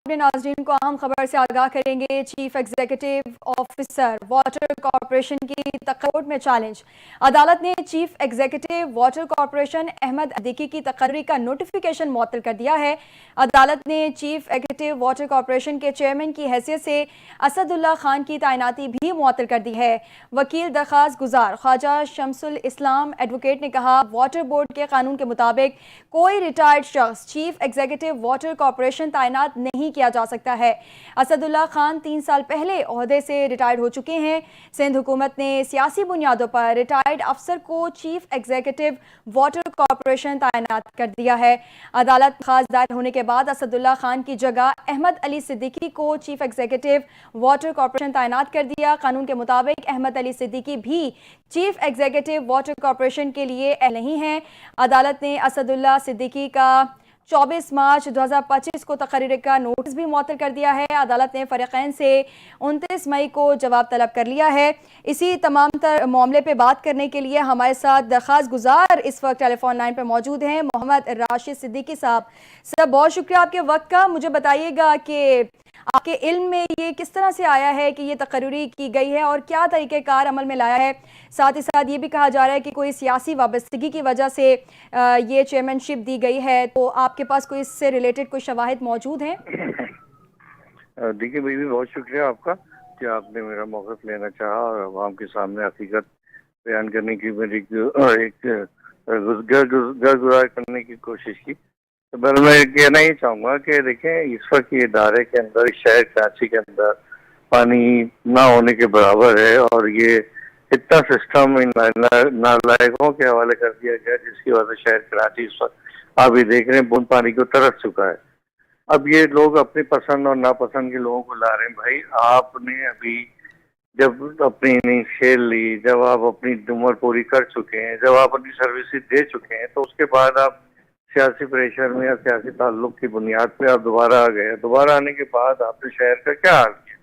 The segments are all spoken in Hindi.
अपने नाज़रीन को अहम खबर से आगाह करेंगे। Chief executive officer water corporation की तकरीर में चैलेंज। अदालत ने chief executive water corporation Ahmad अदीकी की तकरीर का नोटिफिकेशन मुअत्तल कर दिया है। अदालत ने चीफ एग्जीक्यूटिव वाटर कॉरपोरेशन के चेयरमैन की हैसियत से असदुल्ला खान की तैनाती भी मुअत्तल कर दी है। वकील दरख्वास्त गुजार ख्वाजा शमसुल इस्लाम एडवोकेट ने कहा, वाटर बोर्ड के कानून के मुताबिक कोई रिटायर्ड शख्स चीफ एग्जीक्यूटिव वाटर कॉरपोरेशन तैनात नहीं किया जा सकता है। असदुल्ला खान 3 साल पहले ओहदे से रिटायर्ड हो चुके हैं। सिंध हुकूमत ने सियासी बुनियादों पर रिटायर्ड अफसर को चीफ एग्जीक्यूटिव वाटर कॉरपोरेशन तैनात कर दिया है। अदालत खास दायर होने के बाद असदुल्ला खान की जगह अहमद अली सिद्दीकी को चीफ एग्जीक्यूटिव वाटर कॉरपोरेशन तैनात कर दिया। कानून के मुताबिक अहमद अली सिद्दीकी भी चीफ एग्जीक्यूटिव वाटर कॉरपोरेशन के लिए नहीं है। अदालत ने असदुल्ला सिद्दीकी का 24 मार्च 2025 को तकरीर का नोटिस भी मुअत्तल कर दिया है। अदालत ने फरीकैन से 29 मई को जवाब तलब कर लिया है। इसी तमाम तर मामले पे बात करने के लिए हमारे साथ दरख्वास्त गुजार इस वक्त टेलीफोन लाइन पर मौजूद हैं मोहम्मद राशिद सिद्दीकी साहब। सर, बहुत शुक्रिया आपके वक्त का। मुझे बताइएगा कि आपके इल्म में ये किस तरह से आया है कि ये तकरीरी की गई है और क्या तरीक़ेकार अमल में लाया है। साथ ही साथ ये भी कहा जा रहा है कि कोई सियासी वाबस्तगी की वजह से ये चेयरमैनशिप दी गई है, तो आपके पास कोई इससे रिलेटेड कोई शवाहिद मौजूद हैं? देखिए बीबी, बहुत शुक्रिया आपका कि आपने मेरा मौक़िफ़ लेना चाहा और अवाम के सामने हकीकत बयान करने की मेरी एक गुज़ार करने की कोशिश की। तो मैं कहना ही चाहूँगा कि देखें, इस वक्त ये इदारे के अंदर, शहर कराची के अंदर पानी ना होने के बराबर है और ये इतना सिस्टम इन नालायकों के हवाले कर दिया गया जिसकी वजह से शहर कराची इस वक्त आप ये देख रहे हैं बूंद पानी को तरस चुका है। अब ये लोग अपनी पसंद और नापसंद के लोगों को ला रहे हैं। भाई, आपने अभी जब अपनी इनिंग खेल ली, जब आप अपनी उम्र पूरी कर चुके हैं, जब आप अपनी सर्विसेज दे चुके हैं, तो उसके बाद आप सियासी प्रेशर में या सियासी ताल्लुक की बुनियाद पे आप दोबारा आ गए। दोबारा आने के बाद आपने शहर का क्या हाल किया?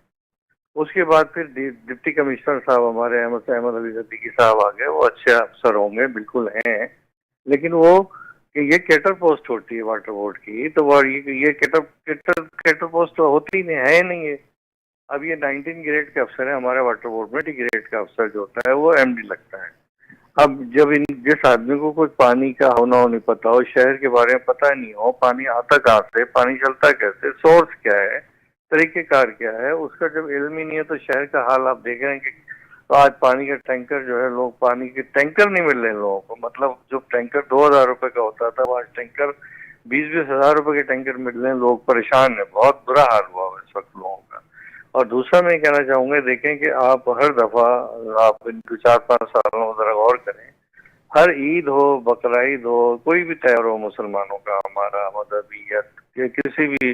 उसके बाद फिर डिप्टी कमिश्नर साहब हमारे अहमद अली सिद्दीकी साहब आ गए। वो अच्छे अफसर होंगे, बिल्कुल हैं, लेकिन वो कि ये कैटर पोस्ट होती है वाटर बोर्ड की, तो वो ये कैटर पोस्ट तो होती ही नहीं है, नहीं है। अब ये 19 ग्रेड के अफसर है हमारे वाटर बोर्ड में। 20 ग्रेड का अफसर जो होता है वो एमडी लगता है। अब जब जिस आदमी को कोई पानी का होना हो नहीं पता हो, शहर के बारे में पता नहीं हो, पानी आता कहाँ से, पानी चलता कैसे, सोर्स क्या है, तरीकेकार क्या है, उसका जब इल्म ही नहीं है, तो शहर का हाल आप देख रहे हैं कि तो आज पानी का टैंकर जो है, लोग पानी के टैंकर नहीं मिल रहे लोगों को। मतलब जो टैंकर 2000 रुपए का होता था, वो आज टैंकर 20-20 हजार रुपए के टैंकर मिल रहे हैं। लोग परेशान है, बहुत बुरा हाल हुआ है इस वक्त लोगों का। और दूसरा मैं कहना चाहूंगा, देखें कि आप हर दफा आप इनको 4-5 सालों में जरा गौर करें, हर ईद हो, बकरीद हो, कोई भी त्योहार हो मुसलमानों का, हमारा मजहबियत या किसी भी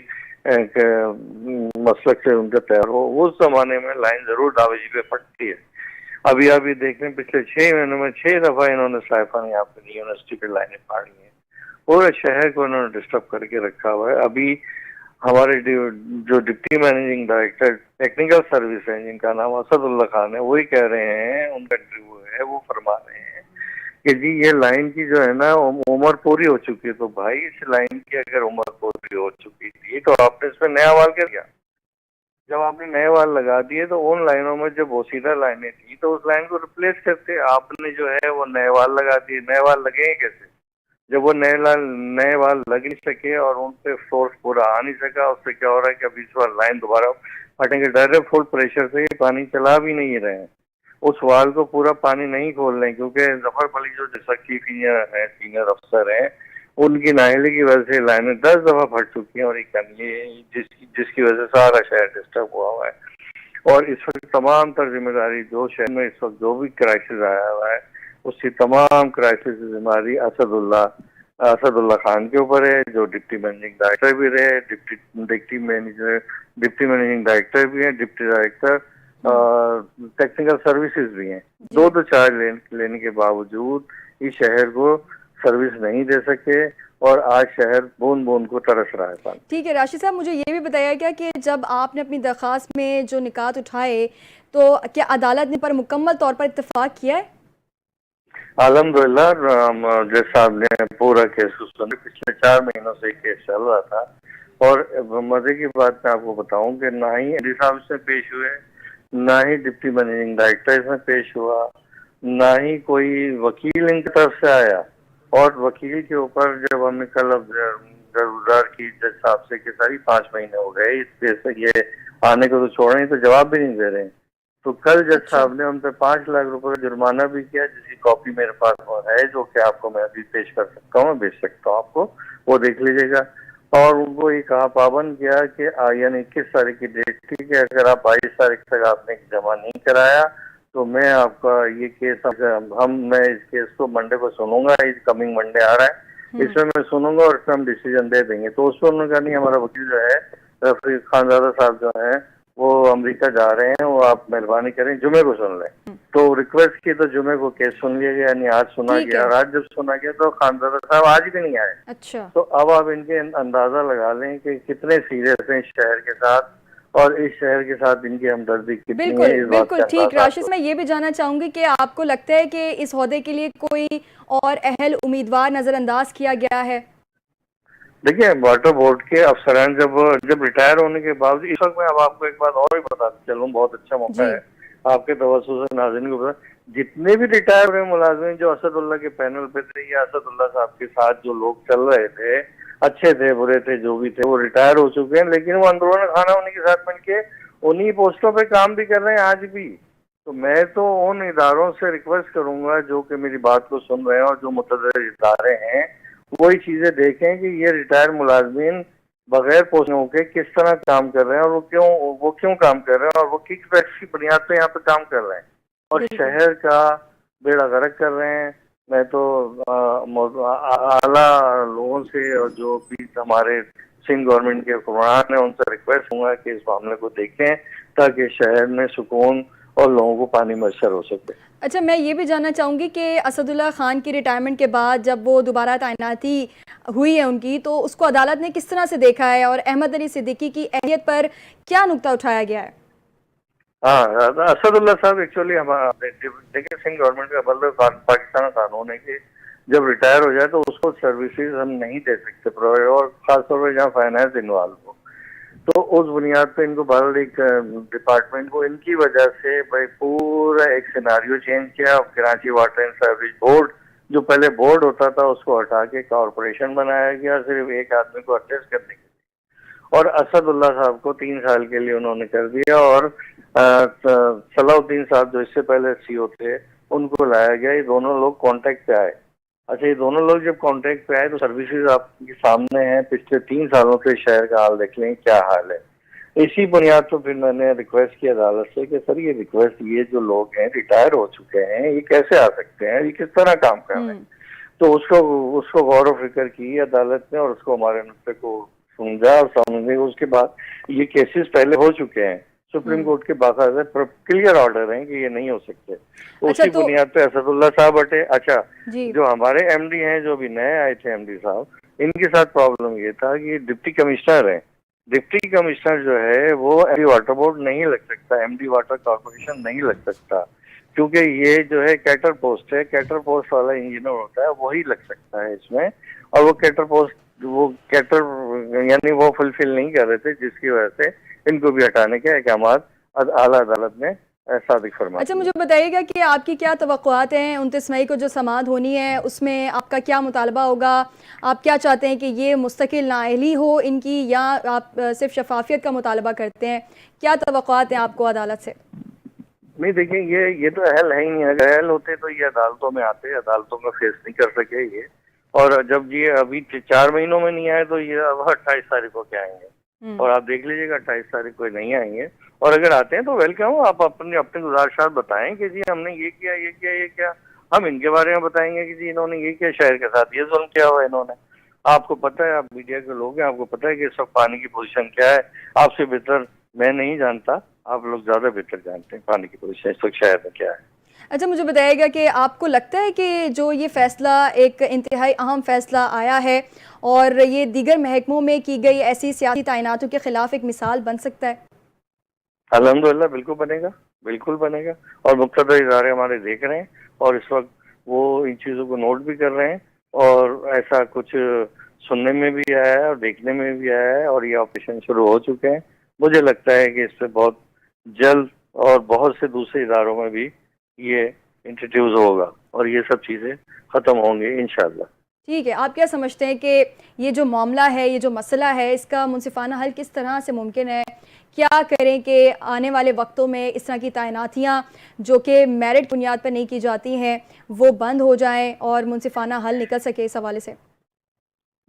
मसलक से उनका त्योहार हो, उस जमाने में लाइन जरूर दावेजी पे फटती है। अभी आप ये देख रहे हैं, पिछले 6 महीनों में 6 दफा इन्होंने साइफन यहाँ पे यूनिवर्सिटी पे लाइनें फाड़ी हैं। पूरे शहर को इन्होंने डिस्टर्ब करके रखा हुआ है। अभी हमारे जो deputy managing director technical service है, जिनका नाम असदुल्ला खान है, वही कह रहे हैं, उनका इंटरव्यू है, वो फरमा रहे हैं कि जी ये लाइन की जो है ना उम्र पूरी हो चुकी है। तो भाई, इस लाइन की अगर उम्र पूरी हो चुकी थी तो आपने इसमें नया वाल कर दिया। जब आपने नए वाल लगा दिए तो उन लाइनों में जब बोसीदा लाइनें थी तो उस लाइन को रिप्लेस करते। आपने जो है वो नए वाल लगा दिए। नए वाल लगेंगे कैसे जब वो नए वाल लग नहीं सके और उन पे फोर्स पूरा आ नहीं सका? उससे क्या हो रहा है कि अभी इस बार लाइन दोबारा फटेंगे। डायरेक्ट फुल प्रेशर से ये पानी चला भी नहीं रहे हैं, उस वाल को पूरा पानी नहीं खोल रहे हैं, क्योंकि जफर मलिक जो सकीफ सीनियर अफसर हैं, उनकी नाअहली की वजह से लाइनें 10 दफा फट चुकी हैं और एक जिसकी वजह से सारा शहर डिस्टर्ब हुआ है। और इस वक्त तमाम तर जिम्मेदारी जो शहर में इस वक्त जो भी क्राइसिस आया हुआ है, उसकी तमाम क्राइसिस की जिम्मेदारी असदुल्ला खान के ऊपर है, जो डिप्टी मैनेजिंग डायरेक्टर भी रहे, डिप्टी मैनेजिंग डायरेक्टर भी हैं, डिप्टी डायरेक्टर टेक्निकल सर्विसेज भी हैं। 2 चार्ज लेने के बावजूद इस शहर को सर्विस नहीं दे सके और आज शहर बूंद बूंद को तरस रहा है पानी। ठीक है राशिद साहब, मुझे ये भी बताया गया कि जब आपने अपनी दरख्वास्त में जो निकात उठाए, तो क्या अदालत ने पर मुकम्मल तौर पर इत्तेफाक किया है? अल्हम्दुलिल्लाह, जज साहब ने पूरा केस सुना। पिछले 4 महीनों से केस चल रहा था और मजे की बात मैं आपको बताऊं कि ना ही एडी साहब से पेश हुए, ना ही डिप्टी मैनेजिंग डायरेक्टर इसमें पेश हुआ, ना ही कोई वकील इनकी तरफ से आया। और वकील के ऊपर जब हमने कल गुजार की जज साहब से कि सारी 5 महीने हो गए इस केस से, ये आने को तो छोड़ रहे हैं, तो जवाब भी नहीं दे रहे हैं। तो कल जज अच्छा। साहब ने उन पर 5 लाख रुपए का जुर्माना भी किया, जिसकी कॉपी मेरे पास है, जो कि आपको मैं अभी पेश कर सकता हूँ, मैं भेज सकता हूँ आपको, वो देख लीजिएगा। और उनको ये कहा, पाबंद किया कि यानी 21 तारीख की डेट थी कि अगर आप 22 तारीख तक आपने जमा नहीं कराया तो मैं आपका ये केस मैं इस केस को मंडे को सुनूंगा, इस कमिंग मंडे आ रहा है, इसमें मैं सुनूंगा और इसमें हम डिसीजन दे देंगे। तो उस पर उन्होंने कहा नहीं, हमारा वकील जो है रफीक खानजादा साहब जो है वो अमेरिका जा रहे हैं, वो आप मेहरबानी करें जुमे को सुन लें। तो रिक्वेस्ट की तो जुमे को केस सुन लिया गया, यानी आज सुना ठीक गया, है। और आज जब सुना गया तो खानजादा साहब आज भी नहीं आए। अच्छा। तो अब आप इनके अंदाजा लगा लें कि कितने सीरियस हैं इस शहर के साथ, और इस शहर के साथ इनकी हमदर्दी कितनी बिल्कुल है, इस बात बिल्कुल का ठीक। अंदाजा राशिद, आपको। मैं ये भी जानना चाहूंगी कि आपको लगता है कि इस ओहदे के लिए कोई और अहल उम्मीदवार नजरअंदाज किया गया है? देखिए, वाटर बोर्ड के अफसरान जब रिटायर होने के बाद, इस वक्त मैं अब आपको एक बात और भी बताते चलूं, बहुत अच्छा मौका जी। है आपके तवज्जो से नाज़रीन को बता, जितने भी रिटायर हुए मुलाजिम जो असदुल्ला के पैनल पे थे या असदुल्ला साहब के साथ जो लोग चल रहे थे, अच्छे थे बुरे थे जो भी थे, वो रिटायर हो चुके हैं, लेकिन वो अंदरूनी खाना उन्हीं के साथ मिलके उन्हीं पोस्टों पे काम भी कर रहे हैं आज भी। तो मैं तो उन इदारों से रिक्वेस्ट करूंगा जो कि मेरी बात को सुन रहे हैं और जो मुतअद्दिद इदारे हैं, वही चीजें देखें कि ये रिटायर मुलाजमीन बगैर पोस्टिंग के किस तरह काम कर रहे हैं, और वो क्यों काम कर रहे हैं, और वो किस वैक्स की बुनियाद पे यहाँ पे काम कर रहे हैं, और बिल्कुल। शहर का बेड़ा गर्क कर रहे हैं। मैं तो आला लोगों से और जो भी हमारे सिंध गवर्नमेंट के हुक्मरान है उनसे रिक्वेस्ट दूंगा कि इस मामले को देखें, ताकि शहर में सुकून और लोगों को पानी मैसर हो सके। अच्छा, मैं ये भी जानना चाहूँगी कि असदुल्ला खान की रिटायरमेंट के बाद जब वो दोबारा तैनाती हुई है उनकी, तो उसको अदालत ने किस तरह से देखा है और अहमद अली सिद्दीकी की अहलियत पर क्या नुक्ता उठाया गया है? हाँ, असदुल्ला साहब एक्चुअली हमारे देखिए, सिंध गवर्नमेंट का मतलब पाकिस्तान का कानून है कि जब रिटायर हो जाए तो उसको सर्विसेज हम नहीं दे सकते प्रोवाइड, और खासतौर पर जहाँ फाइनेंस इन्वॉल्व हो। तो उस बुनियाद पे इनको बहरहाल एक डिपार्टमेंट को इनकी वजह से भाई पूरा एक सिनारियो चेंज किया। Karachi water and service board, जो पहले बोर्ड होता था, उसको हटा के कॉरपोरेशन बनाया गया सिर्फ एक आदमी को अटेस्ट करने के लिए, और असदुल्ला साहब को 3 साल के लिए उन्होंने कर दिया, और सलाउद्दीन साहब जो इससे पहले सीओ थे उनको लाया गया। ये दोनों लोग कॉन्टेक्ट पे आए। अच्छा, ये दोनों लोग जब कॉन्टेक्ट पे आए तो सर्विसेज आपके सामने हैं, पिछले 3 सालों से शहर का हाल देख लें क्या हाल है। इसी बुनियाद पर फिर मैंने रिक्वेस्ट की अदालत से कि सर ये जो लोग हैं रिटायर हो चुके हैं, ये कैसे आ सकते हैं, ये किस तरह काम कर रहे हैं। तो उसको गौर व फिक्र की अदालत ने, और उसको हमारे नुक्ते को समझा, और समझने उसके बाद ये केसेस पहले हो चुके हैं, सुप्रीम कोर्ट के बाकायदा क्लियर ऑर्डर हैं कि ये नहीं हो सकते। तो अच्छा, उसी तो बुनियाद पे असदुल्ला साहब हटे। अच्छा, जी। जो हमारे एमडी हैं, जो अभी नए आए थे एमडी साहब, इनके साथ प्रॉब्लम ये था कि डिप्टी कमिश्नर है। डिप्टी कमिश्नर जो है वो एमडी वाटर बोर्ड नहीं लग सकता, एमडी वाटर कॉर्पोरेशन नहीं लग सकता, क्योंकि ये जो है कैटर पोस्ट है, कैटर पोस्ट वाला इंजीनियर होता है, वही लग सकता है इसमें। और वो कैटर यानी वो फुलफिल नहीं कर रहे थे, जिसकी वजह से इनको भी हटाने के अहकामात आला अदालत ने सादिक फरमा अच्छा, दिए। मुझे बताइएगा कि आपकी क्या तवक्कुआत हैं 29 मई को जो समाअत होनी है, उसमें आपका क्या मुतालबा होगा? आप क्या चाहते हैं कि ये मुस्तकिल नाअहली हो इनकी, या आप सिर्फ शफाफियत का मुतालबा करते हैं? क्या तवक्कुआत हैं आपको अदालत से? नहीं, देखिए, ये तो अहल है ही नहीं। अगर अहल होते तो ये अदालतों में आते, अदालतों का फेस नहीं कर सके ये। और जब ये अभी 4 महीनों में नहीं आए तो ये अब 28 तारीख को क्या आएंगे, और आप देख लीजिएगा 28 तारीख को नहीं आएंगे। और अगर आते हैं तो वेलकम, आप अपने गुजारिशात बताएं कि जी हमने ये किया, ये किया, ये किया। हम इनके बारे में बताएंगे कि जी इन्होंने ये किया, शहर के साथ ये जुल्म किया हुआ इन्होंने। आपको पता है, आप मीडिया के लोग हैं, आपको पता है कि इस वक्त पानी की पोजीशन क्या है। आपसे बेहतर मैं नहीं जानता, आप लोग ज्यादा बेहतर जानते हैं पानी की पोजीशन इस वक्त शहर में क्या है। अच्छा, मुझे बताइएगा कि आपको लगता है कि जो ये फैसला एक इंतहाई अहम फैसला आया है, और ये दीगर महकमों में की गई ऐसी सियासी तैनातों के खिलाफ एक मिसाल बन सकता है? अल्हम्दुलिल्लाह बिल्कुल बनेगा, बिल्कुल बनेगा। और मुक़्तदर इदारे हमारे देख रहे हैं, और इस वक्त वो इन चीज़ों को नोट भी कर रहे हैं, और ऐसा कुछ सुनने में भी आया है और देखने में भी आया है, और ये ऑपरेशन शुरू हो चुके हैं। मुझे लगता है कि इस पे बहुत जल्द और बहुत से दूसरे इदारों में भी ये इंट्रोड्यूस होगा और ये सब चीज़ें ख़त्म होंगी इंशाल्लाह। ठीक है, आप क्या समझते हैं कि ये जो मामला है, ये जो मसला है, इसका मुनसिफाना हल किस तरह से मुमकिन है? क्या करें कि आने वाले वक्तों में इस तरह की तैनातियाँ जो कि मेरिट बुनियाद पर नहीं की जाती हैं, वो बंद हो जाएं और मुनसिफाना हल निकल सके इस हवाले से?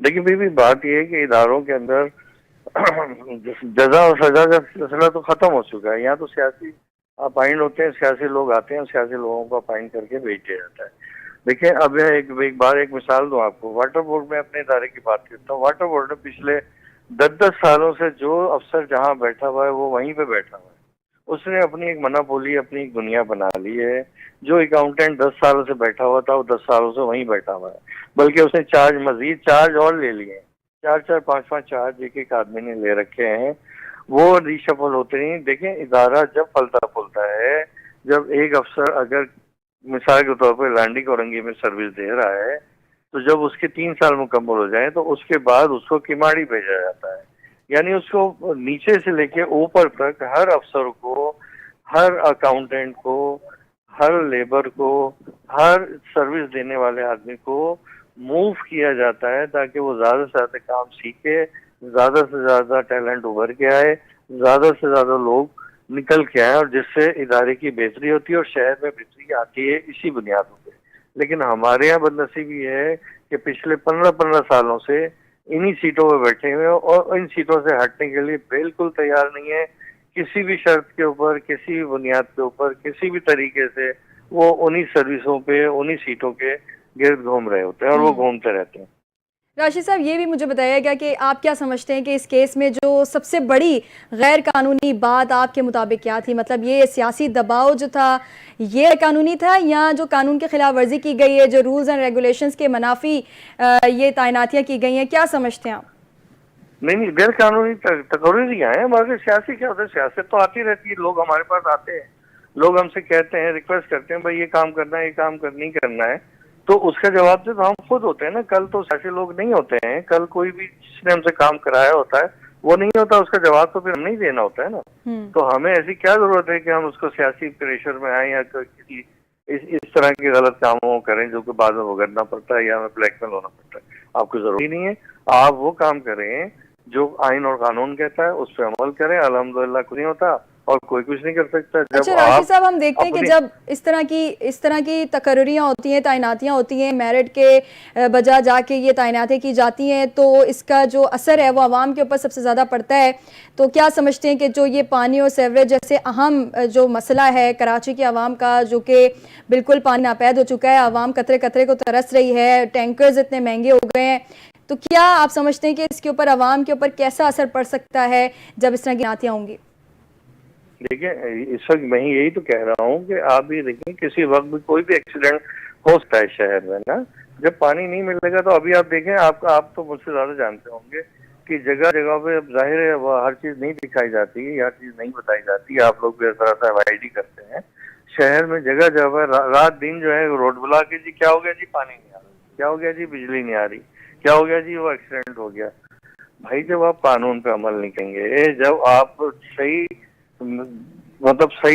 देखिए बीबी, बात यह है कि इदारों के अंदर जजा और सजा का सिलसिला तो खत्म हो चुका है। यहाँ तो सियासी अपॉइंट होते हैं, सियासी लोग आते हैं, सियासी लोगों को अपॉइंट करके भेज दिया जाता है। देखिए, अब यह एक मिसाल दूं आपको। वाटर बोर्ड में अपने इदारे की बात करता हूँ। वाटर बोर्ड में पिछले 10-10 सालों से जो अफसर जहाँ बैठा हुआ है वो वहीं पे बैठा हुआ है। उसने अपनी एक मनापोली, अपनी एक दुनिया बना ली है। जो अकाउंटेंट 10 सालों से बैठा हुआ था वो 10 सालों से वहीं बैठा हुआ है, बल्कि उसने मजीद चार्ज और ले लिए हैं। 4-4, 5-5 चार्ज एक एक आदमी ने ले रखे हैं। वो रिशफल होते नहीं। देखें, इदारा जब फलता फूलता है, जब एक अफसर अगर मिसाल के तौर पर लैंडिंग औरंगी में सर्विस दे रहा है, तो जब उसके 3 साल मुकम्मल हो जाए तो उसके बाद उसको किमाड़ी भेजा जाता है। यानी उसको नीचे से लेके ऊपर तक हर अफसर को, हर अकाउंटेंट को, हर लेबर को, हर सर्विस देने वाले आदमी को मूव किया जाता है ताकि वो ज्यादा से ज्यादा काम सीखे, ज्यादा से ज्यादा टैलेंट उभर के आए, ज्यादा से ज्यादा लोग निकल के आए, और जिससे इदारे की बेहतरी होती है और शहर में बेहतरी आती है इसी बुनियादों पे। लेकिन हमारे यहाँ बदनसीबी है कि पिछले 15-15 सालों से इन्हीं सीटों पर बैठे हुए हैं और इन सीटों से हटने के लिए बिल्कुल तैयार नहीं है। किसी भी शर्त के ऊपर, किसी भी बुनियाद के ऊपर, किसी भी तरीके से वो उन्हीं सर्विसों पे, उन्हीं सीटों के गिर्द घूम रहे होते हैं और वो घूमते रहते हैं। राशिद साहब, ये भी मुझे बताया गया कि आप क्या समझते हैं कि इस केस में जो सबसे बड़ी गैर कानूनी बात आपके मुताबिक क्या थी? मतलब ये सियासी दबाव जो था, ये कानूनी था, या जो कानून की खिलाफ वर्जी की गई है, जो रूल्स एंड रेगुलेशंस के मनाफी ये तैनातियाँ की गई हैं, क्या समझते हैं आप? नहीं, गैर कानूनी तकरीरियां हैं, मगर सियासी क्या होता है? सियासत तो आती रहती है। लोग हमारे पास आते हैं, लोग हमसे कहते हैं, रिक्वेस्ट करते हैं, भाई ये काम करना है, ये काम नहीं करना है, तो उसका जवाब तो हम खुद होते हैं ना। कल तो सियासी लोग नहीं होते हैं, कल कोई भी जिसने हमसे काम कराया होता है वो नहीं होता, उसका जवाब तो फिर हम नहीं देना होता है ना। तो हमें ऐसी क्या जरूरत है कि हम उसको सियासी प्रेशर में आए या किसी इस तरह के गलत कामों को करें जो कि बाद में भुगतना पड़ता है या हमें ब्लैकमेल होना पड़ता है। आपको जरूरी नहीं है। आप वो काम करें जो आइन और कानून कहता है, उस पर अमल करें। अल्हम्दुलिल्लाह कुछ नहीं होता और कोई कुछ नहीं कर सकता। जब अच्छा राशिद साहब, हम देखते हैं कि जब इस तरह की तकर्रियाँ होती हैं, तैनातियाँ होती हैं, मेरिट के बजा जाके ये तैनातियाँ की जाती हैं, तो इसका जो असर है वो आवाम के ऊपर सबसे ज़्यादा पड़ता है। तो क्या समझते हैं कि जो ये पानी और सेवरेज जैसे अहम जो मसला है कराची की आवाम का, जो कि बिल्कुल पानी नापैद हो चुका है, आवाम कतरे कतरे को तरस रही है, टैंकर्स इतने महंगे हो गए हैं, तो क्या आप समझते हैं कि इसके ऊपर आवाम के ऊपर कैसा असर पड़ सकता है जब इस तरह की तैनातियाँ होंगी? देखिए, इस वक्त मैं यही तो कह रहा हूँ कि आप भी देखिए, किसी वक्त भी कोई भी एक्सीडेंट हो सकता है शहर में ना। जब पानी नहीं मिलेगा तो अभी आप देखें, आप तो मुझसे ज्यादा जानते होंगे कि जगह जगह पे अब जाहिर है वो हर चीज नहीं दिखाई जाती है, हर चीज नहीं बताई जाती। आप लोग भी इस तरह से अवॉइड करते हैं। शहर में जगह जगह रात दिन जो है रोड बुला के, जी क्या हो गया जी, पानी नहीं आ रहा, क्या हो गया जी, बिजली नहीं आ रही, क्या हो गया जी, वो एक्सीडेंट हो गया। भाई, जब आप कानून पे अमल नहीं करेंगे, जब आप सही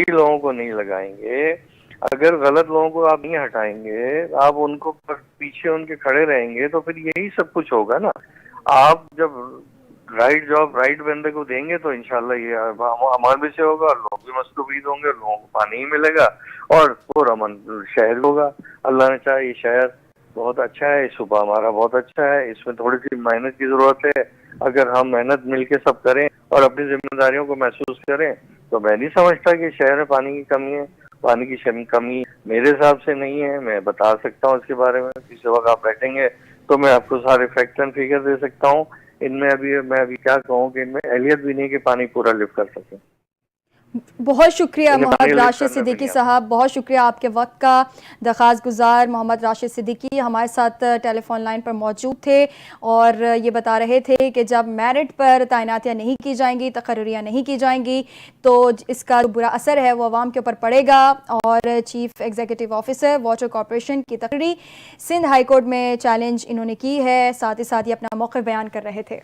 लोगों को नहीं लगाएंगे, अगर गलत लोगों को आप नहीं हटाएंगे, आप उनको पीछे उनके खड़े रहेंगे, तो फिर यही सब कुछ होगा ना। आप जब राइट जॉब राइट बंदे को देंगे तो इंशाल्लाह ये अमन भी से होगा, लोग भी मस्तफीद होंगे, लोगों को पानी ही मिलेगा और पुरअमन शहर होगा। अल्लाह ने चाहे ये शहर बहुत अच्छा है, सुबह हमारा बहुत अच्छा है, इसमें थोड़ी सी मेहनत की जरूरत है। अगर हम मेहनत मिलके सब करें और अपनी जिम्मेदारियों को महसूस करें तो मैं नहीं समझता कि शहर में पानी की कमी है। पानी की कमी मेरे हिसाब से नहीं है। मैं बता सकता हूँ इसके बारे में, किसी वक्त आप बैठेंगे तो मैं आपको सारे फैक्ट एंड फिगर दे सकता हूँ। इनमें मैं अभी क्या कहूँ कि इनमें एहलियत भी नहीं कि पानी पूरा लिफ्ट कर सके। बहुत शुक्रिया इन्हें मोहम्मद पानी राशिद करने सिद्दीकी नहीं साहब, बहुत शुक्रिया आपके वक्त का। दरख्वास्त गुजार मोहम्मद राशिद सिद्दीकी हमारे साथ टेलीफोन लाइन पर मौजूद थे और ये बता रहे थे कि जब मेरिट पर तैनातियाँ नहीं की जाएंगी, तकर्रियाँ नहीं की जाएंगी, तो इसका जो बुरा असर है वो अवाम के ऊपर पड़ेगा। और chief executive officer water corporation की तकरीर सिंध हाई कोर्ट में चैलेंज इन्होंने की है, साथ ही साथ ये अपना मौक़िफ़ बयान कर रहे थे।